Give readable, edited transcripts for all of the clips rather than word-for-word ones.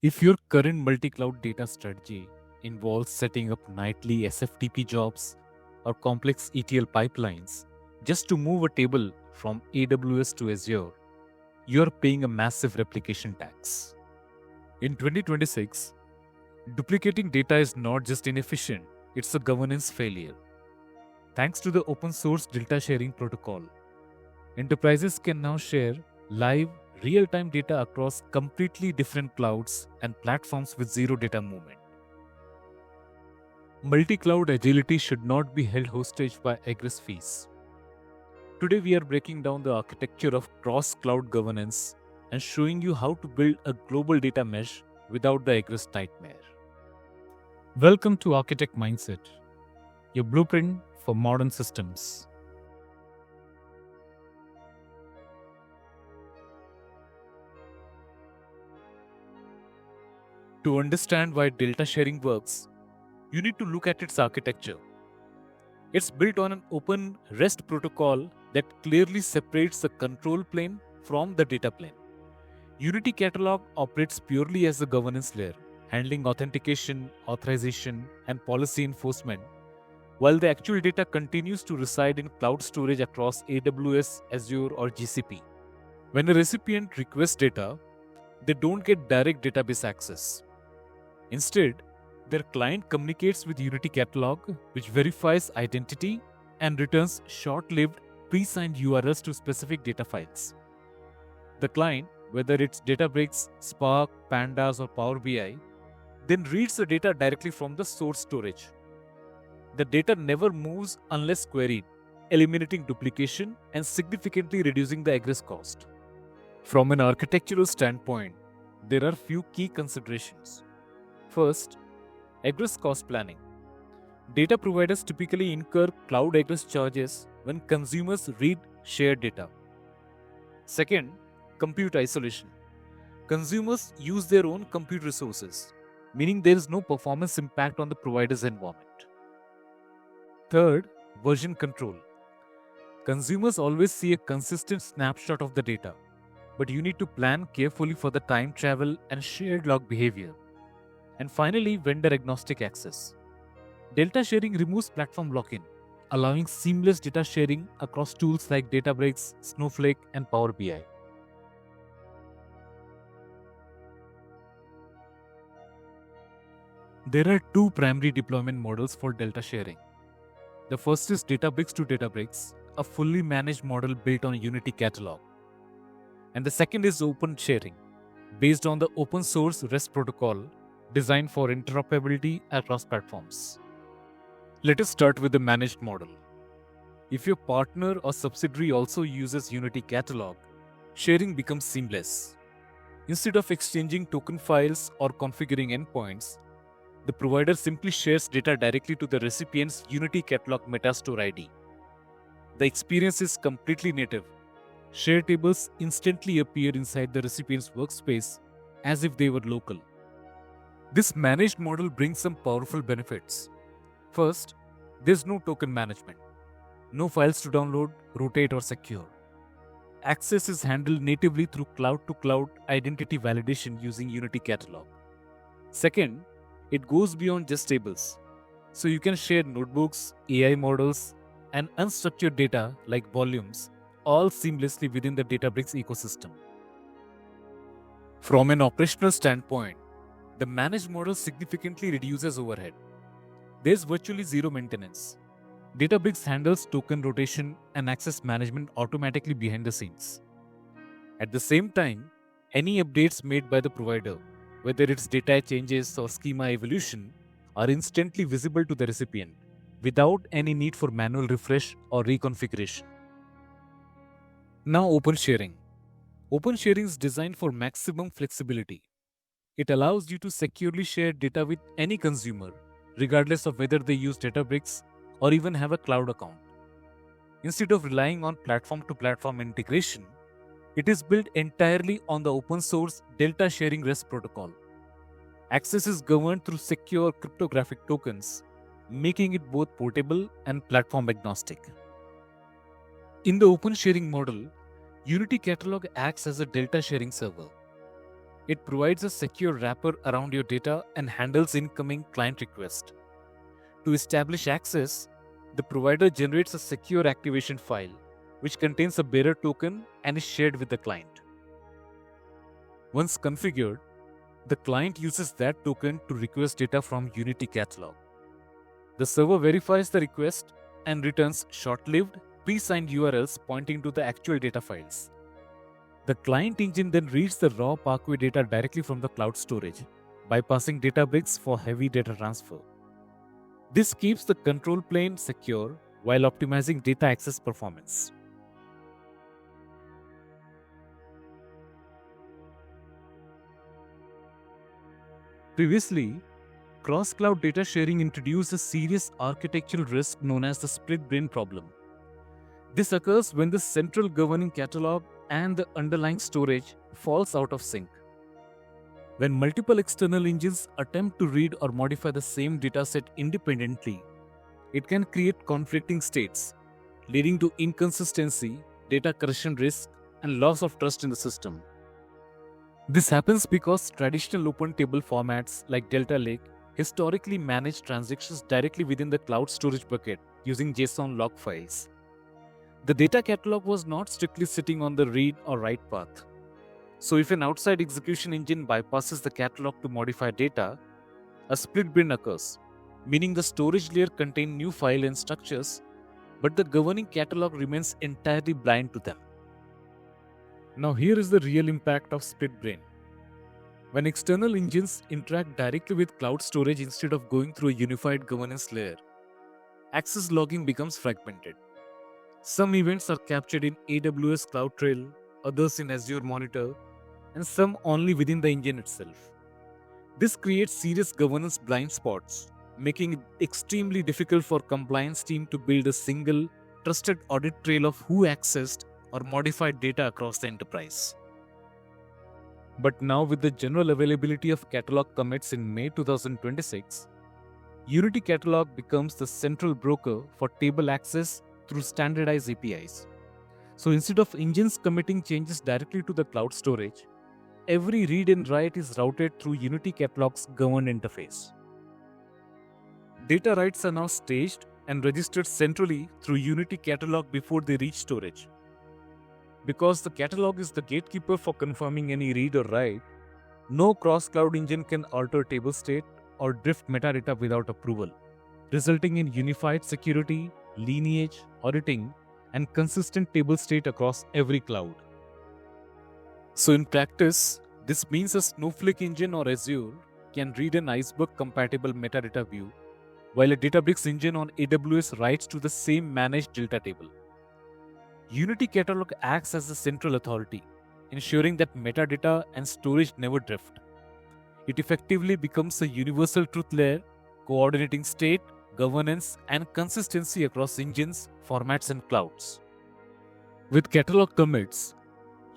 If your current multi-cloud data strategy involves setting up nightly SFTP jobs or complex ETL pipelines just to move a table from AWS to Azure, you're paying a massive replication tax. In 2026, duplicating data is not just inefficient, it's a governance failure. Thanks to the open source Delta Sharing protocol, enterprises can now share live, real time data across completely different clouds and platforms with zero data movement. Multi cloud agility should not be held hostage by egress fees. Today, we are breaking down the architecture of cross cloud governance and showing you how to build a global data mesh without the egress nightmare. Welcome to Architect Mindset, your blueprint for modern systems. To understand why delta sharing works, you need to look at its architecture. It's built on an open REST protocol that clearly separates the control plane from the data plane. Unity Catalog operates purely as a governance layer, handling authentication, authorization, and policy enforcement, while the actual data continues to reside in cloud storage across AWS, Azure, or GCP. When a recipient requests data, they don't get direct database access. Instead, their client communicates with Unity Catalog, which verifies identity and returns short-lived, pre-signed URLs to specific data files. The client, whether it's Databricks, Spark, Pandas, or Power BI, then reads the data directly from the source storage. The data never moves unless queried, eliminating duplication and significantly reducing the egress cost. From an architectural standpoint, there are few key considerations. First, egress cost planning. Data providers typically incur cloud egress charges when consumers read shared data. Second, compute isolation. Consumers use their own compute resources, meaning there is no performance impact on the provider's environment. Third, version control. Consumers always see a consistent snapshot of the data, but you need to plan carefully for the time travel and shared log behavior. And finally, vendor agnostic access. Delta sharing removes platform lock-in, allowing seamless data sharing across tools like Databricks, Snowflake, and Power BI. There are two primary deployment models for Delta sharing. The first is Databricks-to-Databricks, a fully managed model built on Unity Catalog. And the second is open sharing, based on the open source REST protocol designed for interoperability across platforms. Let us start with the managed model. If your partner or subsidiary also uses Unity Catalog, sharing becomes seamless. Instead of exchanging token files or configuring endpoints, the provider simply shares data directly to the recipient's Unity Catalog Metastore ID. The experience is completely native. Share tables instantly appear inside the recipient's workspace as if they were local. This managed model brings some powerful benefits. First, there's no token management. No files to download, rotate, or secure. Access is handled natively through cloud-to-cloud identity validation using Unity Catalog. Second, it goes beyond just tables. So you can share notebooks, AI models, and unstructured data like volumes, all seamlessly within the Databricks ecosystem. From an operational standpoint, the managed model significantly reduces overhead. There's virtually zero maintenance. Databricks handles token rotation and access management automatically behind the scenes. At the same time, any updates made by the provider, whether it's data changes or schema evolution, are instantly visible to the recipient without any need for manual refresh or reconfiguration. Now, open sharing. Open sharing is designed for maximum flexibility. It allows you to securely share data with any consumer, regardless of whether they use Databricks or even have a cloud account. Instead of relying on platform-to-platform integration, it is built entirely on the open source Delta Sharing REST protocol. Access is governed through secure cryptographic tokens, making it both portable and platform agnostic. In the open sharing model, Unity Catalog acts as a Delta sharing server. It provides a secure wrapper around your data and handles incoming client requests. To establish access, the provider generates a secure activation file, which contains a bearer token and is shared with the client. Once configured, the client uses that token to request data from Unity Catalog. The server verifies the request and returns short-lived, pre-signed URLs pointing to the actual data files. The client engine then reads the raw Parquet data directly from the cloud storage, bypassing Databricks for heavy data transfer. This keeps the control plane secure while optimizing data access performance. Previously, cross-cloud data sharing introduced a serious architectural risk known as the split-brain problem. This occurs when the central governing catalog and the underlying storage falls out of sync. When multiple external engines attempt to read or modify the same dataset independently, it can create conflicting states, leading to inconsistency, data corruption risk, and loss of trust in the system. This happens because traditional open table formats like Delta Lake historically manage transactions directly within the cloud storage bucket using JSON log files. The data catalog was not strictly sitting on the read or write path. So if an outside execution engine bypasses the catalog to modify data, a split brain occurs, meaning the storage layer contains new file and structures, but the governing catalog remains entirely blind to them. Now here is the real impact of split brain. When external engines interact directly with cloud storage instead of going through a unified governance layer, access logging becomes fragmented. Some events are captured in AWS CloudTrail, others in Azure Monitor, and some only within the engine itself. This creates serious governance blind spots, making it extremely difficult for compliance team to build a single, trusted audit trail of who accessed or modified data across the enterprise. But now with the general availability of catalog commits in May 2026, Unity Catalog becomes the central broker for table access through standardized APIs. So instead of engines committing changes directly to the cloud storage, every read and write is routed through Unity Catalog's governed interface. Data writes are now staged and registered centrally through Unity Catalog before they reach storage. Because the catalog is the gatekeeper for confirming any read or write, no cross-cloud engine can alter table state or drift metadata without approval, resulting in unified security, lineage, auditing, and consistent table state across every cloud. So in practice, this means a Snowflake engine or Azure can read an Iceberg-compatible metadata view, while a Databricks engine on AWS writes to the same managed Delta table. Unity Catalog acts as the central authority, ensuring that metadata and storage never drift. It effectively becomes a universal truth layer, coordinating state, governance, and consistency across engines, formats, and clouds. With catalog commits,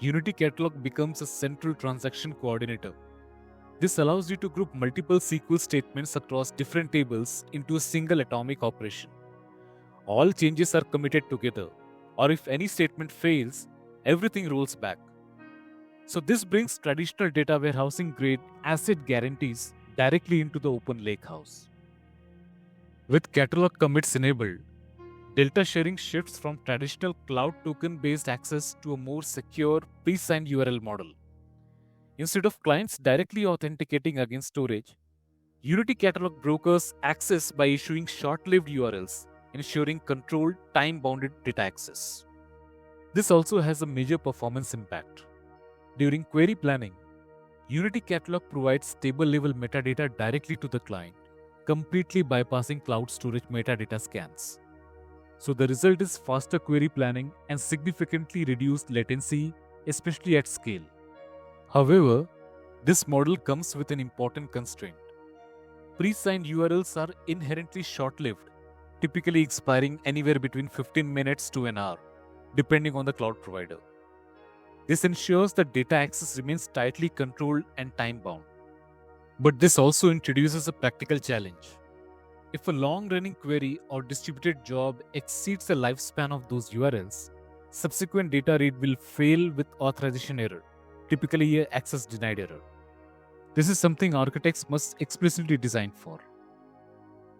Unity Catalog becomes a central transaction coordinator. This allows you to group multiple SQL statements across different tables into a single atomic operation. All changes are committed together, or if any statement fails, everything rolls back. So this brings traditional data warehousing grade asset guarantees directly into the open lakehouse. With catalog commits enabled, Delta sharing shifts from traditional cloud token-based access to a more secure, pre-signed URL model. Instead of clients directly authenticating against storage, Unity Catalog brokers access by issuing short-lived URLs, ensuring controlled, time-bounded data access. This also has a major performance impact. During query planning, Unity Catalog provides table-level metadata directly to the client, completely bypassing cloud storage metadata scans. So the result is faster query planning and significantly reduced latency, especially at scale. However, this model comes with an important constraint. Pre-signed URLs are inherently short-lived, typically expiring anywhere between 15 minutes to an hour, depending on the cloud provider. This ensures that data access remains tightly controlled and time-bound. But this also introduces a practical challenge. If a long-running query or distributed job exceeds the lifespan of those URLs, subsequent data read will fail with authorization error, typically an access denied error. This is something architects must explicitly design for.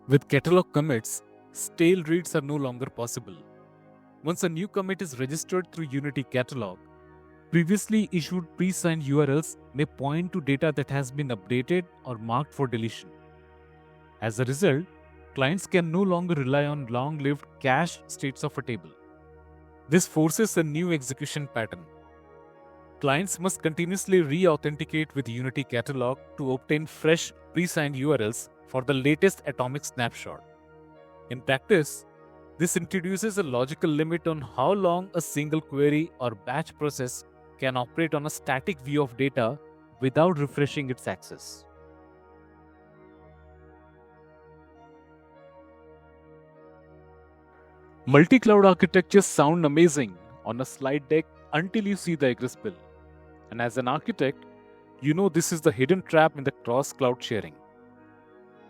With catalog commits, stale reads are no longer possible. Once a new commit is registered through Unity Catalog, previously issued pre-signed URLs may point to data that has been updated or marked for deletion. As a result, clients can no longer rely on long-lived cached states of a table. This forces a new execution pattern. Clients must continuously re-authenticate with Unity Catalog to obtain fresh pre-signed URLs for the latest atomic snapshot. In practice, this introduces a logical limit on how long a single query or batch process can operate on a static view of data without refreshing its access. Multi-cloud architectures sound amazing on a slide deck until you see the Egress bill. And as an architect, you know this is the hidden trap in the cross-cloud sharing.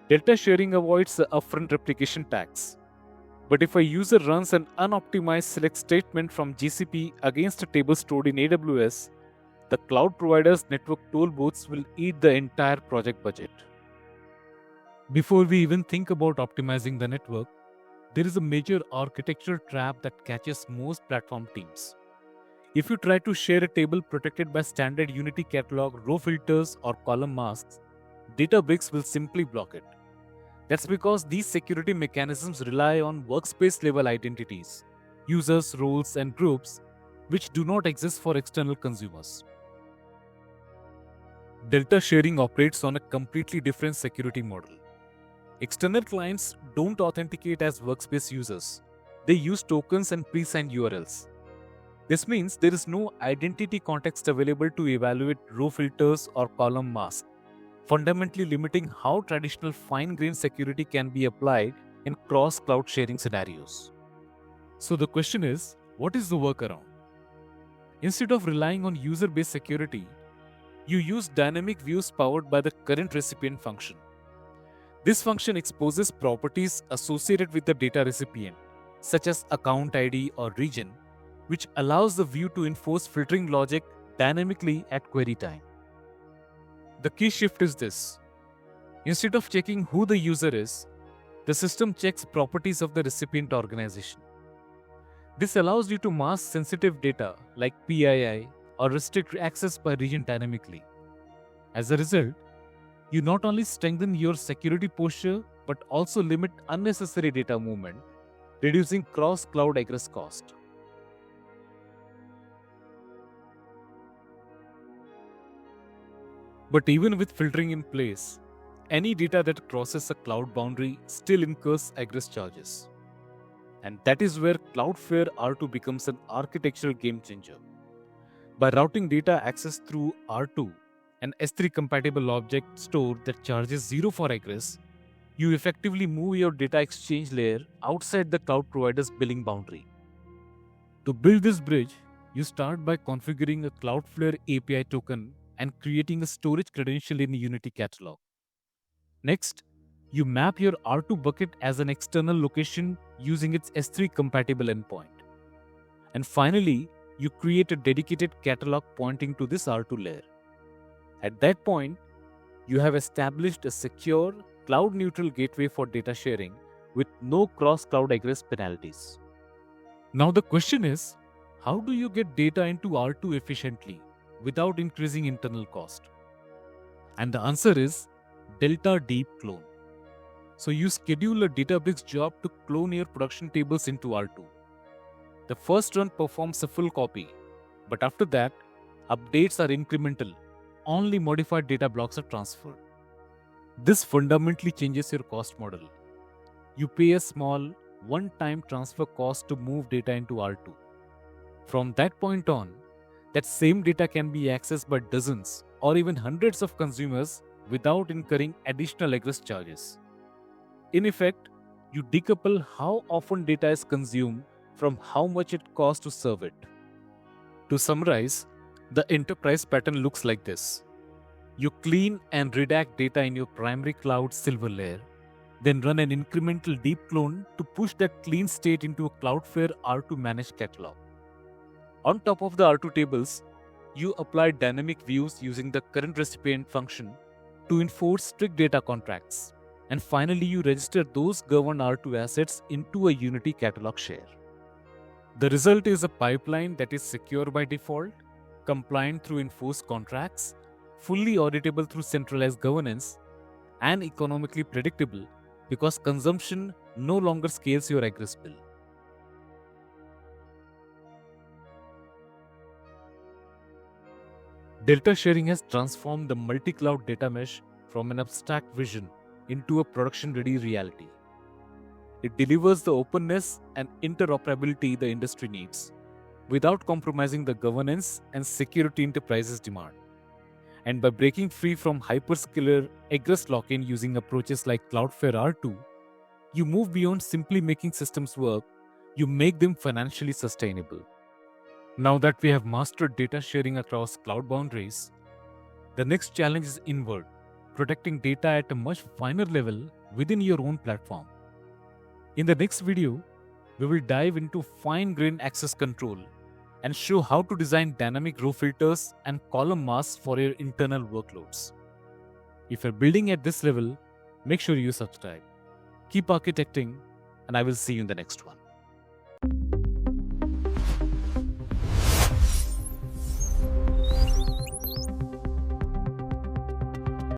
Delta sharing avoids the upfront replication tax. But if a user runs an unoptimized select statement from GCP against a table stored in AWS, the cloud provider's network toll booths will eat the entire project budget. Before we even think about optimizing the network, there is a major architectural trap that catches most platform teams. If you try to share a table protected by standard Unity Catalog row filters or column masks, Databricks will simply block it. That's because these security mechanisms rely on workspace-level identities, users, roles, and groups, which do not exist for external consumers. Delta sharing operates on a completely different security model. External clients don't authenticate as workspace users. They use tokens and pre-signed URLs. This means there is no identity context available to evaluate row filters or column masks, fundamentally limiting how traditional fine-grained security can be applied in cross-cloud sharing scenarios. So the question is, what is the workaround? Instead of relying on user-based security, you use dynamic views powered by the current recipient function. This function exposes properties associated with the data recipient, such as account ID or region, which allows the view to enforce filtering logic dynamically at query time. The key shift is this. Instead of checking who the user is, the system checks properties of the recipient organization. This allows you to mask sensitive data like PII or restrict access by region dynamically. As a result, you not only strengthen your security posture but also limit unnecessary data movement, reducing cross-cloud egress cost. But even with filtering in place, any data that crosses a cloud boundary still incurs egress charges. And that is where Cloudflare R2 becomes an architectural game changer. By routing data access through R2, an S3 compatible object store that charges 0 for egress, you effectively move your data exchange layer outside the cloud provider's billing boundary. To build this bridge, you start by configuring a Cloudflare API token and creating a storage credential in Unity Catalog. Next, you map your R2 bucket as an external location using its S3 compatible endpoint. And finally, you create a dedicated catalog pointing to this R2 layer. At that point, you have established a secure, cloud-neutral gateway for data sharing with no cross-cloud egress penalties. Now the question is, how do you get data into R2 efficiently without increasing internal cost? And the answer is Delta Deep Clone. So you schedule a Databricks job to clone your production tables into R2. The first run performs a full copy, but after that, updates are incremental. Only modified data blocks are transferred. This fundamentally changes your cost model. You pay a small, one-time transfer cost to move data into R2. From that point on, that same data can be accessed by dozens or even hundreds of consumers without incurring additional egress charges. In effect, you decouple how often data is consumed from how much it costs to serve it. To summarize, the enterprise pattern looks like this. You clean and redact data in your primary cloud silver layer, then run an incremental deep clone to push that clean state into a Cloudflare R2 managed catalog. On top of the R2 tables, you apply dynamic views using the current recipient function to enforce strict data contracts. And finally, you register those governed R2 assets into a Unity catalog share. The result is a pipeline that is secure by default, compliant through enforced contracts, fully auditable through centralized governance, and economically predictable because consumption no longer scales your Egress bill. Delta sharing has transformed the multi-cloud data mesh from an abstract vision into a production-ready reality. It delivers the openness and interoperability the industry needs, without compromising the governance and security enterprises demand. And by breaking free from hyperscaler Egress lock-in using approaches like Cloudflare R2, you move beyond simply making systems work, you make them financially sustainable. Now that we have mastered data sharing across cloud boundaries, the next challenge is inward, protecting data at a much finer level within your own platform. In the next video, we will dive into fine-grained access control and show how to design dynamic row filters and column masks for your internal workloads. If you're building at this level, make sure you subscribe. Keep architecting, and I will see you in the next one.